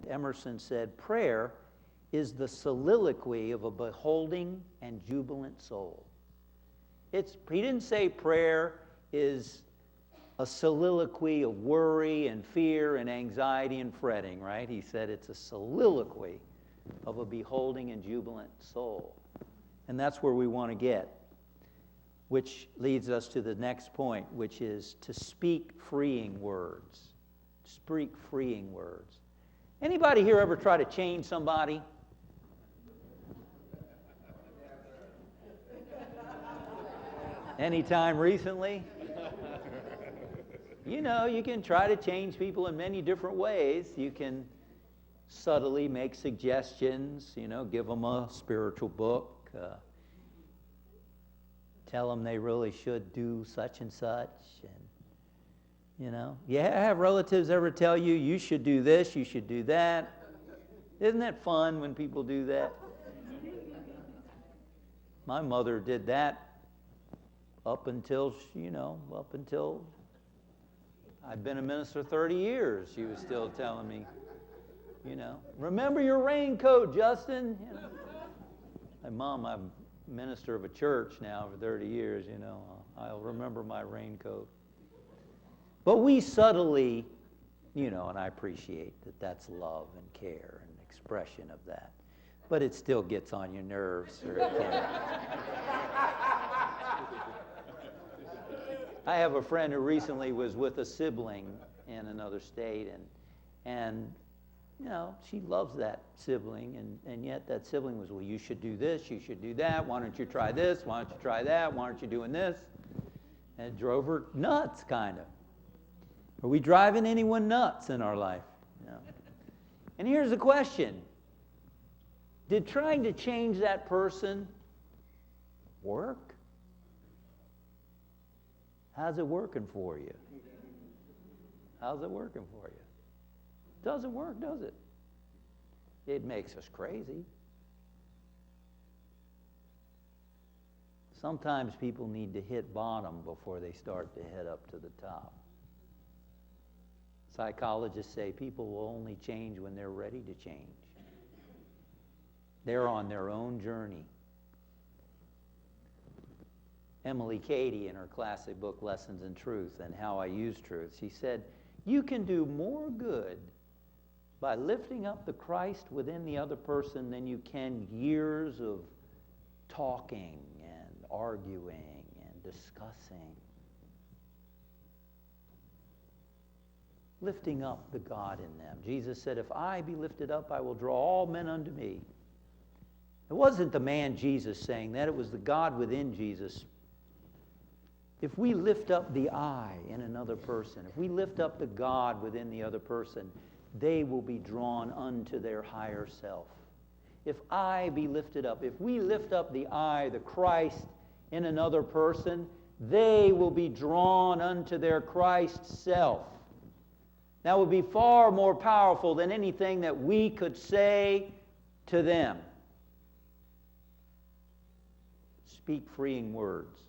Emerson said, prayer is the soliloquy of a beholding and jubilant soul. He didn't say prayer is a soliloquy of worry and fear and anxiety and fretting, right? He said it's a soliloquy of a beholding and jubilant soul. And that's where we want to get, which leads us to the next point, which is to speak freeing words. Speak freeing words. Anybody here ever try to change somebody? Anytime recently? You know, you can try to change people in many different ways. You can subtly make suggestions, give them a spiritual book, tell them they really should do such and such. And, you have relatives ever tell you, you should do this, you should do that. Isn't that fun when people do that? My mother did that up until I'd been a minister 30 years. She was still telling me, remember your raincoat, Justin. My mom, I'm a minister of a church now for 30 years, I'll remember my raincoat. But we subtly, and I appreciate that that's love and care and expression of that. But it still gets on your nerves. I have a friend who recently was with a sibling in another state, and she loves that sibling, and yet that sibling was, well, you should do this, you should do that, why don't you try this, why don't you try that, why aren't you doing this? And it drove her nuts, kind of. Are we driving anyone nuts in our life? No. And here's the question. Did trying to change that person work? How's it working for you? How's it working for you? Doesn't work, does it? It makes us crazy. Sometimes people need to hit bottom before they start to head up to the top. Psychologists say people will only change when they're ready to change. They're on their own journey. Emily Cady, in her classic book, Lessons in Truth and How I Use Truth, she said, you can do more good by lifting up the Christ within the other person than you can years of talking and arguing and discussing. Lifting up the God in them. Jesus said, if I be lifted up, I will draw all men unto me. It wasn't the man Jesus saying that, it was the God within Jesus. If we lift up the I in another person, if we lift up the God within the other person, they will be drawn unto their higher self. If I be lifted up, if we lift up the I, the Christ, in another person, they will be drawn unto their Christ self. That would be far more powerful than anything that we could say to them. Speak freeing words.